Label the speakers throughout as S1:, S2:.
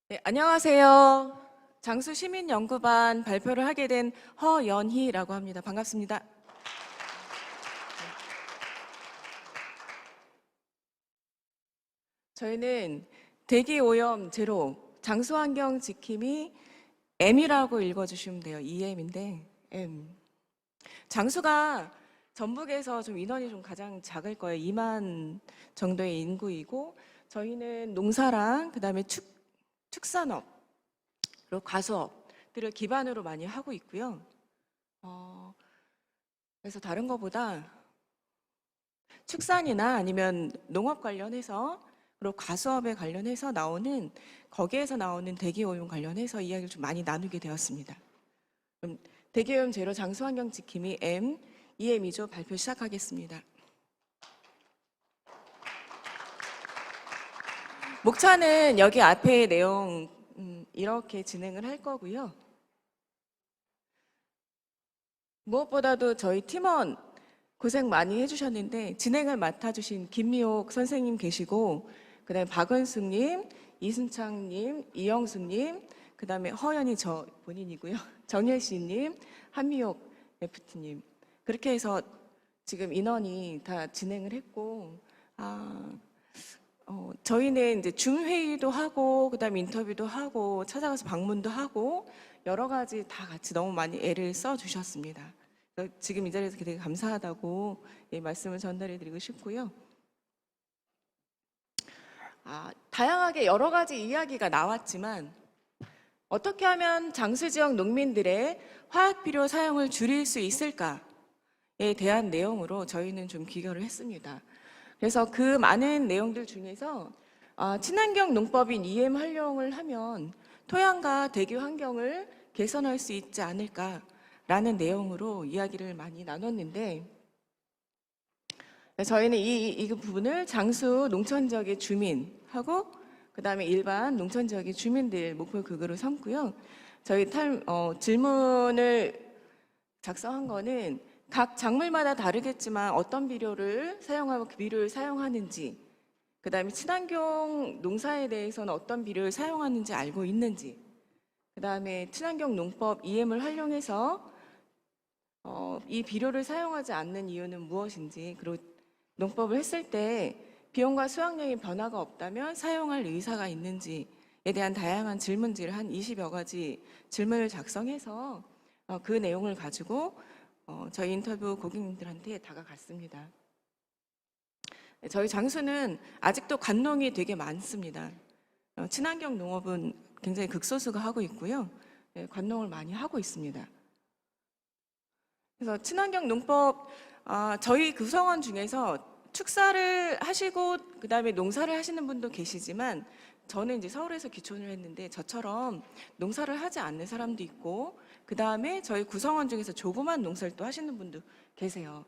S1: 네, 안녕하세요. 장수시민연구반 발표를 하게 된 허연희라고 합니다. 반갑습니다. 저희는 대기오염 제로, 장수환경 지킴이 M이라고 읽어주시면 돼요. EM인데 M. 장수가 전북에서 좀 인원이 좀 가장 작을 거예요. 2만 정도의 인구이고 저희는 농사랑 그다음에 축산업 그리고 과수업들을 기반으로 많이 하고 있고요. 그래서 다른 것보다 축산이나 아니면 농업 관련해서 그리고 과수업에 관련해서 나오는 거기에서 나오는 대기오염 관련해서 이야기를 좀 많이 나누게 되었습니다. 그럼 대기오염 제로 장수환경 지킴이 M, EM이죠. 발표 시작하겠습니다. 목차는 여기 앞에 내용 이렇게 진행을 할 거고요. 무엇보다도 저희 팀원 고생 많이 해주셨는데 진행을 맡아주신 김미옥 선생님 계시고 그다음에 박은숙님, 이순창님, 이영수님, 그다음에 허연이 저 본인이고요. 정혜씨님, 한미옥 FT님 그렇게 해서 지금 인원이 다 진행을 했고 저희는 이제 줌 회의도 하고 그다음에 인터뷰도 하고 찾아가서 방문도 하고 여러 가지 다 같이 너무 많이 애를 써 주셨습니다. 지금 이 자리에서 되게 감사하다고 말씀을 전달해 드리고 싶고요. 다양하게 여러 가지 이야기가 나왔지만 어떻게 하면 장수 지역 농민들의 화학 비료 사용을 줄일 수 있을까에 대한 내용으로 저희는 좀 기결을 했습니다. 그래서 그 많은 내용들 중에서 친환경 농법인 EM 활용을 하면 토양과 대기 환경을 개선할 수 있지 않을까라는 내용으로 이야기를 많이 나눴는데 저희는 이 부분을 장수 농촌 지역의 주민하고 그다음에 일반 농촌 지역의 주민들 목표 극으로 삼고요. 저희 질문을 작성한 거는 각 작물마다 다르겠지만 어떤 비료를 사용하고 그 비료를 사용하는지 그다음에 친환경 농사에 대해서는 어떤 비료를 사용하는지 알고 있는지 그다음에 친환경 농법 EM을 활용해서 이 비료를 사용하지 않는 이유는 무엇인지 그리고 농법을 했을 때 비용과 수확량의 변화가 없다면 사용할 의사가 있는지에 대한 다양한 질문지를 한 20여 가지 질문을 작성해서 그 내용을 가지고 저희 인터뷰 고객님들한테 다가갔습니다. 저희 장수는 아직도 관농이 되게 많습니다. 친환경 농업은 굉장히 극소수가 하고 있고요. 관농을 많이 하고 있습니다. 그래서 친환경 농법 저희 구성원 중에서 축사를 하시고 그다음에 농사를 하시는 분도 계시지만 저는 이제 서울에서 기촌을 했는데 저처럼 농사를 하지 않는 사람도 있고 그다음에 저희 구성원 중에서 조그만 농사를 또 하시는 분도 계세요.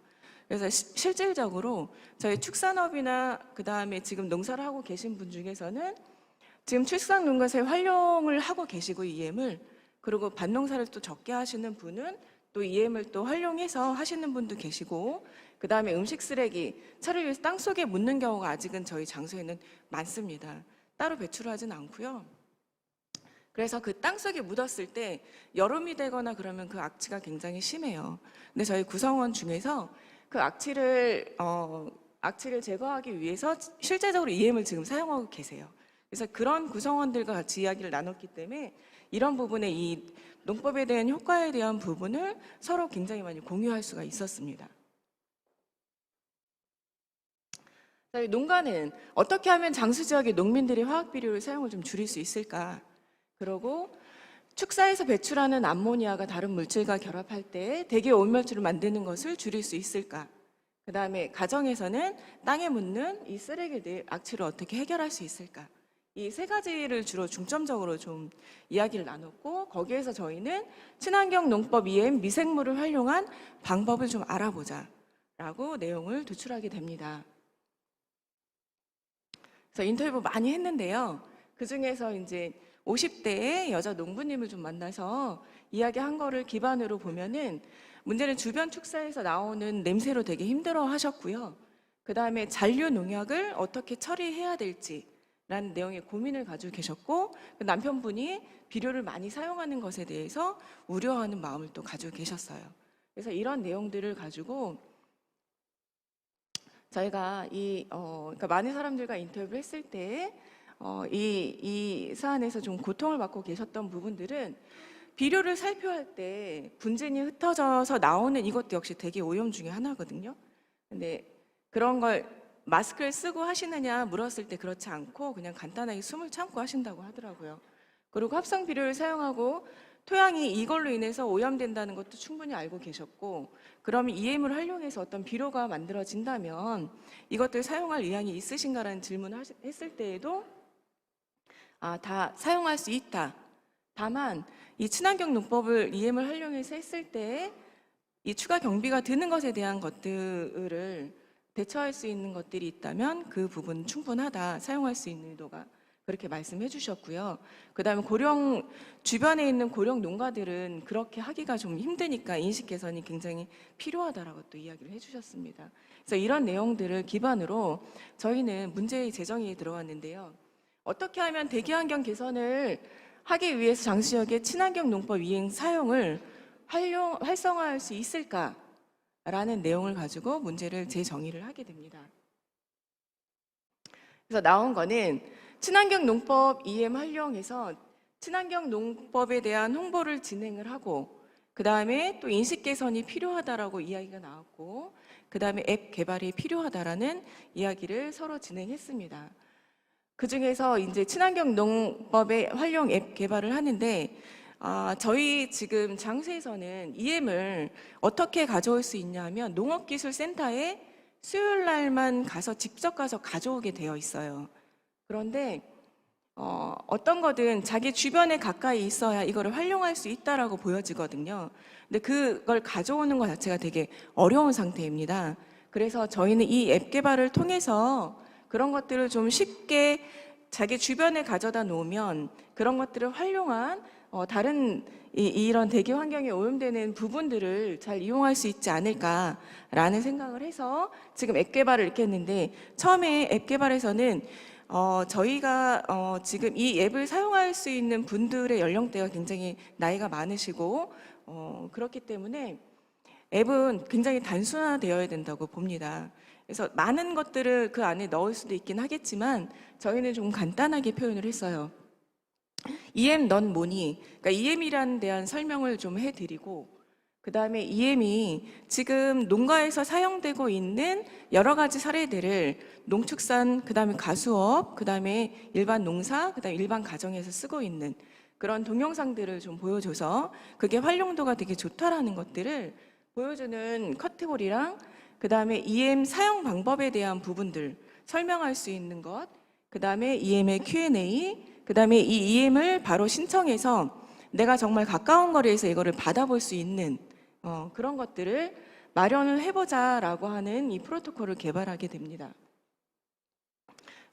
S1: 그래서 실질적으로 저희 축산업이나 그다음에 지금 농사를 하고 계신 분 중에서는 지금 출산농가사에 활용을 하고 계시고 EM을 그리고 밭농사를 또 적게 하시는 분은 또 EM을 또 활용해서 하시는 분도 계시고 그다음에 음식 쓰레기 차를 위해서 땅속에 묻는 경우가 아직은 저희 장소에는 많습니다. 따로 배출하진 않고요. 그래서 그 땅속에 묻었을 때 여름이 되거나 그러면 그 악취가 굉장히 심해요. 근데 저희 구성원 중에서 그 악취를 제거하기 위해서 실제적으로 EM을 지금 사용하고 계세요. 그래서 그런 구성원들과 같이 이야기를 나눴기 때문에 이런 부분에 이 농법에 대한 효과에 대한 부분을 서로 굉장히 많이 공유할 수가 있었습니다. 저희 농가는 어떻게 하면 장수 지역의 농민들이 화학 비료를 사용을 좀 줄일 수 있을까? 그리고 축사에서 배출하는 암모니아가 다른 물질과 결합할 때 대기 오염물질을 만드는 것을 줄일 수 있을까? 그 다음에 가정에서는 땅에 묻는 이 쓰레기들 악취를 어떻게 해결할 수 있을까? 이 세 가지를 주로 중점적으로 좀 이야기를 나눴고 거기에서 저희는 친환경 농법 EM 미생물을 활용한 방법을 좀 알아보자 라고 내용을 도출하게 됩니다. 그래서 인터뷰 많이 했는데요. 그 중에서 이제 50대의 여자 농부님을 좀 만나서 이야기한 거를 기반으로 보면은 문제는 주변 축사에서 나오는 냄새로 되게 힘들어 하셨고요. 그 다음에 잔류 농약을 어떻게 처리해야 될지 라는 내용의 고민을 가지고 계셨고, 그 남편분이 비료를 많이 사용하는 것에 대해서 우려하는 마음을 또 가지고 계셨어요. 그래서 이런 내용들을 가지고 저희가 그러니까 많은 사람들과 인터뷰를 했을 때 이 사안에서 좀 고통을 받고 계셨던 부분들은 비료를 살포할 때 분진이 흩어져서 나오는 이것도 역시 대기 오염 중에 하나거든요. 근데 그런 걸 마스크를 쓰고 하시느냐 물었을 때 그렇지 않고 그냥 간단하게 숨을 참고 하신다고 하더라고요. 그리고 합성 비료를 사용하고 토양이 이걸로 인해서 오염된다는 것도 충분히 알고 계셨고, 그럼 EM을 활용해서 어떤 비료가 만들어진다면 이것들 사용할 의향이 있으신가라는 질문을 했을 때에도 다 사용할 수 있다. 다만 이 친환경 농법을 EM을 활용해서 했을 때 이 추가 경비가 드는 것에 대한 것들을 대처할 수 있는 것들이 있다면 그 부분 충분하다. 사용할 수 있는 의도가. 그렇게 말씀해 주셨고요. 그다음에 고령 주변에 있는 고령 농가들은 그렇게 하기가 좀 힘드니까 인식 개선이 굉장히 필요하다라고 또 이야기를 해 주셨습니다. 그래서 이런 내용들을 기반으로 저희는 문제의 제정이 들어왔는데요. 어떻게 하면 대기 환경 개선을 하기 위해서 장수역의 친환경 농법 이행 사용을 활성화할 수 있을까라는 내용을 가지고 문제를 재정의를 하게 됩니다. 그래서 나온 거는 친환경 농법 EM 활용해서 친환경 농법에 대한 홍보를 진행을 하고, 그 다음에 또 인식 개선이 필요하다라고 이야기가 나왔고, 그 다음에 앱 개발이 필요하다라는 이야기를 서로 진행했습니다. 그 중에서 이제 친환경 농법의 활용 앱 개발을 하는데, 저희 지금 장수에서는 EM을 어떻게 가져올 수 있냐 하면 농업기술센터에 수요일 날만 직접 가서 가져오게 되어 있어요. 그런데 어떤 거든 자기 주변에 가까이 있어야 이거를 활용할 수 있다라고 보여지거든요. 근데 그걸 가져오는 것 자체가 되게 어려운 상태입니다. 그래서 저희는 이 앱 개발을 통해서 그런 것들을 좀 쉽게 자기 주변에 가져다 놓으면 그런 것들을 활용한 다른 이런 대기 환경에 오염되는 부분들을 잘 이용할 수 있지 않을까라는 생각을 해서 지금 앱 개발을 이렇게 했는데, 처음에 앱 개발에서는 저희가 지금 이 앱을 사용할 수 있는 분들의 연령대가 굉장히 나이가 많으시고 그렇기 때문에 앱은 굉장히 단순화되어야 된다고 봅니다. 그래서 많은 것들을 그 안에 넣을 수도 있긴 하겠지만 저희는 좀 간단하게 표현을 했어요. EM 넌 뭐니? 그러니까 EM이라는 대한 설명을 좀 해드리고, 그 다음에 EM이 지금 농가에서 사용되고 있는 여러 가지 사례들을 농축산, 그 다음에 가수업, 그 다음에 일반 농사, 그 다음에 일반 가정에서 쓰고 있는 그런 동영상들을 좀 보여줘서 그게 활용도가 되게 좋다라는 것들을 보여주는 카테고리랑, 그 다음에 EM 사용 방법에 대한 부분들 설명할 수 있는 것, 그 다음에 EM의 Q&A, 그 다음에 이 EM을 바로 신청해서 내가 정말 가까운 거리에서 이거를 받아볼 수 있는 그런 것들을 마련을 해보자라고 하는 이 프로토콜을 개발하게 됩니다.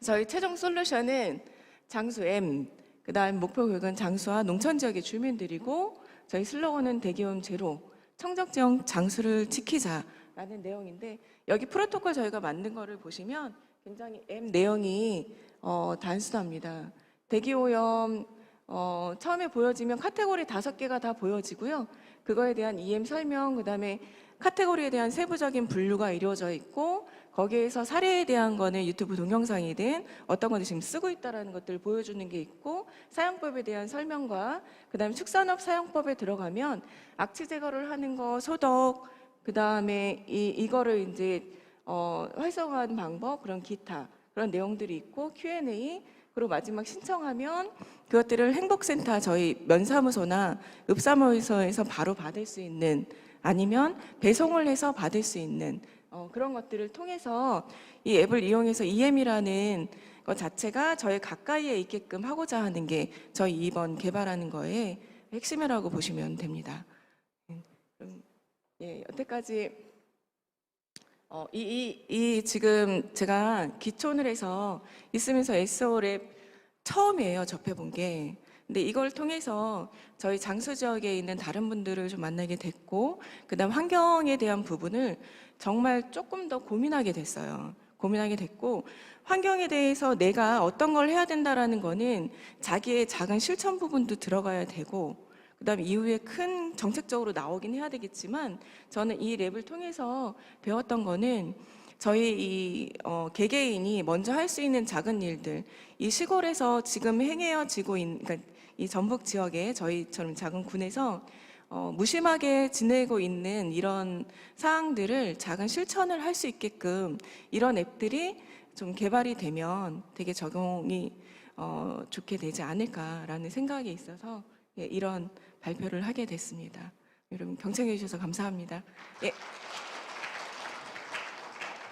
S1: 저희 최종 솔루션은 장수 M, 그 다음 목표 교육은 장수와 농촌 지역의 주민들이고, 저희 슬로건은 대기오염 제로, 청정지역 장수를 지키자라는 내용인데, 여기 프로토콜 저희가 만든 거를 보시면 굉장히 M 내용이 단순합니다. 대기오염 처음에 보여지면 카테고리 5개가 다 보여지고요. 그거에 대한 EM 설명, 그 다음에 카테고리에 대한 세부적인 분류가 이루어져 있고, 거기에서 사례에 대한 거는 유튜브 동영상이든 어떤 거는 지금 쓰고 있다는 것들을 보여주는 게 있고, 사용법에 대한 설명과 그 다음에 축산업 사용법에 들어가면 악취 제거를 하는 거, 소독, 그 다음에 이거를 이제 활성화하는 방법, 그런 기타 그런 내용들이 있고, Q&A, 그리고 마지막 신청하면 그것들을 행복센터 저희 면사무소나 읍사무소에서 바로 받을 수 있는, 아니면 배송을 해서 받을 수 있는 그런 것들을 통해서 이 앱을 이용해서 EM이라는 것 자체가 저희 가까이에 있게끔 하고자 하는 게 저희 이번 개발하는 거의 핵심이라고 보시면 됩니다. 여태까지 지금 제가 기촌을 해서 있으면서 SO랩 처음이에요, 접해본 게. 근데 이걸 통해서 저희 장수 지역에 있는 다른 분들을 좀 만나게 됐고, 그다음 환경에 대한 부분을 정말 조금 더 고민하게 됐어요. 고민하게 됐고, 환경에 대해서 내가 어떤 걸 해야 된다라는 거는 자기의 작은 실천 부분도 들어가야 되고, 그다음에 이후에 큰 정책적으로 나오긴 해야 되겠지만, 저는 이 랩을 통해서 배웠던 거는 저희 개개인이 먼저 할 수 있는 작은 일들, 이 시골에서 지금 행해지고 있는, 그러니까 이 전북 지역에 저희처럼 작은 군에서 무심하게 지내고 있는 이런 사항들을 작은 실천을 할 수 있게끔 이런 앱들이 좀 개발이 되면 되게 적용이 좋게 되지 않을까라는 생각이 있어서 예, 이런 발표를 하게 됐습니다. 여러분 경청해 주셔서 감사합니다. 예.